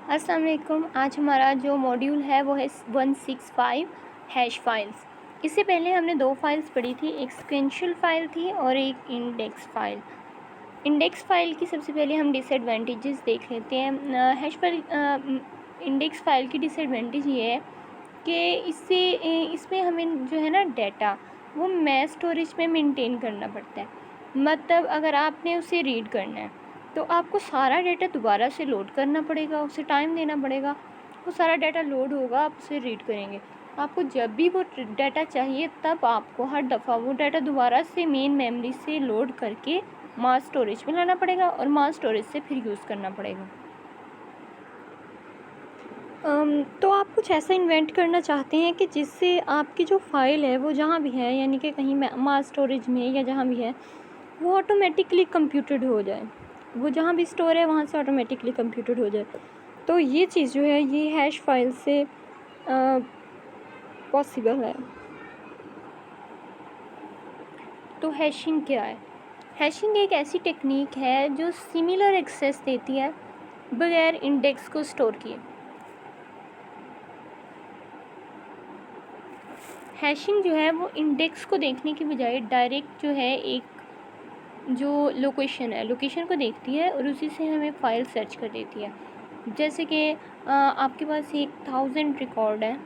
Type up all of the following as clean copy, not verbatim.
अस्सलाम वालेकुम। आज हमारा जो मॉड्यूल है वो है 165 हैश फाइल्स। इससे पहले हमने दो फाइल्स पढ़ी थी, एक सीक्वेंशियल फ़ाइल थी और एक इंडेक्स फ़ाइल। इंडेक्स फ़ाइल की सबसे पहले हम डिसएडवांटेजेस देख लेते हैं। हैश फाइल इंडेक्स फ़ाइल की डिसएडवांटेज ये है कि इसमें हमें जो है ना डाटा वो मैस स्टोरेज में मेंटेन करना पड़ता है। मतलब अगर आपने उसे रीड करना है तो आपको सारा डाटा दोबारा से लोड करना पड़ेगा, उसे टाइम देना पड़ेगा। वो सारा डाटा लोड होगा, आप उसे रीड करेंगे। आपको जब भी वो डाटा चाहिए तब आपको हर दफ़ा वो डाटा दोबारा से मेन मेमोरी से लोड करके मास स्टोरेज में लाना पड़ेगा और मास स्टोरेज से फिर यूज़ करना पड़ेगा। तो आप कुछ ऐसा इन्वेंट करना चाहते हैं कि जिससे आपकी जो फ़ाइल है वो जहाँ भी है, यानी कि कहीं मास स्टोरेज में या जहाँ भी है, वो ऑटोमेटिकली कंप्यूटेड हो जाए। वो जहाँ भी स्टोर है वहाँ से ऑटोमेटिकली कंप्यूटेड हो जाए। तो ये चीज़ जो है ये हैश फाइल से पॉसिबल है। तो हैशिंग क्या है? हैशिंग एक ऐसी टेक्निक है जो सिमिलर एक्सेस देती है बगैर इंडेक्स को स्टोर किए। हैशिंग जो है वो इंडेक्स को देखने की बजाय डायरेक्ट जो है एक जो लोकेशन को देखती है और उसी से हमें फ़ाइल सर्च कर देती है। जैसे कि आपके पास 1000 रिकॉर्ड है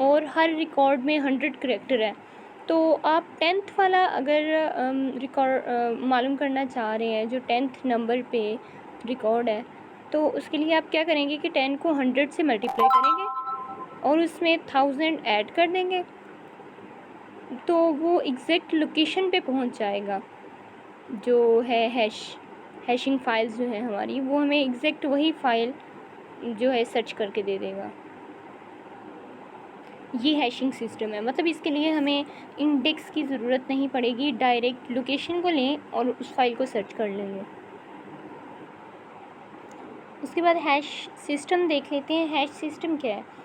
और हर रिकॉर्ड में 100 करैक्टर है। तो आप 10th वाला अगर रिकॉर्ड मालूम करना चाह रहे हैं, जो 10th नंबर पे रिकॉर्ड है, तो उसके लिए आप क्या करेंगे कि 10 को 100 से मल्टीप्लाई करेंगे और उसमें 1000 ऐड कर देंगे, तो वो एग्जैक्ट लोकेशन पे पहुंच जाएगा। जो है हैशिंग फाइल्स जो है हमारी, वो हमें एग्जैक्ट वही फ़ाइल जो है सर्च करके दे देगा। ये हैशिंग सिस्टम है। मतलब इसके लिए हमें इंडेक्स की ज़रूरत नहीं पड़ेगी, डायरेक्ट लोकेशन को लें और उस फाइल को सर्च कर लेंगे। उसके बाद हैश सिस्टम देख लेते हैं। हैश सिस्टम क्या है?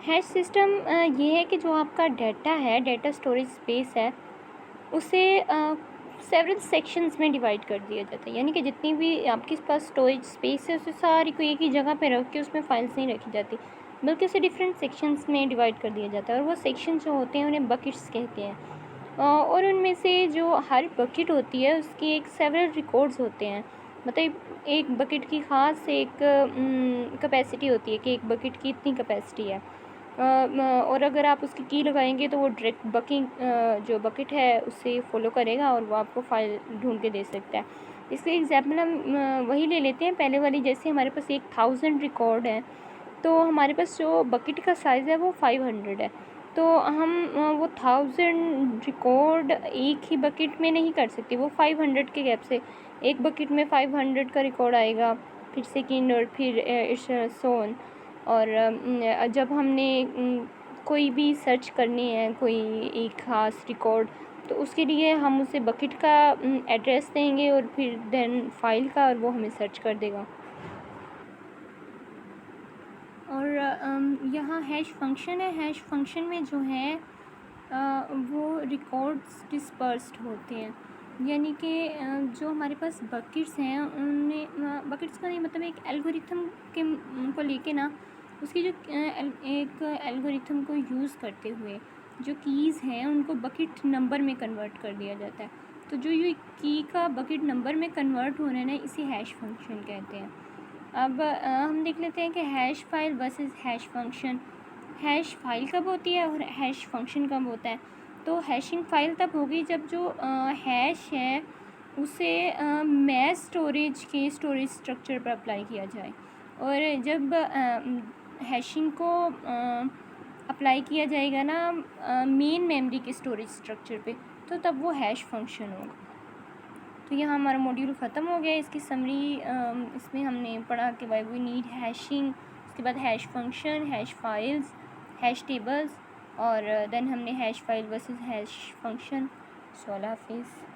हैश सिस्टम ये है कि जो आपका डाटा है, डाटा स्टोरेज स्पेस है, उसे सेवरल सेक्शंस में डिवाइड कर दिया जाता है। यानी कि जितनी भी आपके पास स्टोरेज स्पेस है उसे सारी को एक ही जगह पे रख के उसमें फाइल्स नहीं रखी जाती, बल्कि उसे डिफरेंट सेक्शंस में डिवाइड कर दिया जाता है। और वो सेक्शन जो होते हैं उन्हें बकेट्स कहते हैं। और उनमें से जो हर बकेट होती है उसकी एक सेवरल रिकॉर्ड्स होते हैं। मतलब एक बकेट की ख़ास एक कैपेसिटी होती है कि एक बकेट की इतनी कैपेसिटी है। और अगर आप उसकी की लगाएंगे तो वो डायरेक्ट जो बकेट है उससे फॉलो करेगा और वो आपको फ़ाइल ढूंढ के दे सकता है। इसके एग्जाम्पल हम वही ले लेते हैं पहले वाली। जैसे हमारे पास 1000 रिकॉर्ड है, तो हमारे पास जो बकेट का साइज़ है वो 500 है। तो हम वो 1000 रिकॉर्ड एक ही बकेट में नहीं कर सकते। वो 500 के गैप से एक बकेट में 500 का रिकॉर्ड आएगा, फिर सेकेंड और फिर इट्स सो ऑन। और जब हमने कोई भी सर्च करनी है कोई एक ख़ास रिकॉर्ड, तो उसके लिए हम उसे बकेट का एड्रेस देंगे और फिर देन फाइल का, और वो हमें सर्च कर देगा। और यहाँ हैश फंक्शन है। हैश फंक्शन में जो है वो रिकॉर्ड्स डिस्पर्स्ड होते हैं। यानी कि जो हमारे पास बकेट्स हैं उनमें बकेट्स का नहीं, मतलब एक एल्गोरिथम के को लेके ना, उसकी जो एक एल्गोरिथम को यूज़ करते हुए जो कीज़ हैं उनको बकेट नंबर में कन्वर्ट कर दिया जाता है। तो जो ये की का बकेट नंबर में कन्वर्ट होना है ना, इसे हैश फंक्शन कहते हैं। अब हम देख लेते हैं कि hash file versus hash function. Hash file कब होती है और हैश फंक्शन कब होता है? तो हैशिंग फ़ाइल तब होगी जब जो हैश है उसे मैस स्टोरेज के स्टोरेज स्ट्रक्चर पर अप्लाई किया जाए, और जब हैशिंग को अप्लाई किया जाएगा ना मेन मेमोरी के स्टोरेज स्ट्रक्चर पे, तो तब वो हैश फंक्शन होगा। तो यहाँ हमारा मॉड्यूल ख़त्म हो गया। इसकी समरी इसमें हमने पढ़ा कि वाई वी नीड हैशिंग, उसके बाद hash function, hash files, hash tables, और देन हमने hash file versus hash function. So अल्लाह हाफिज़।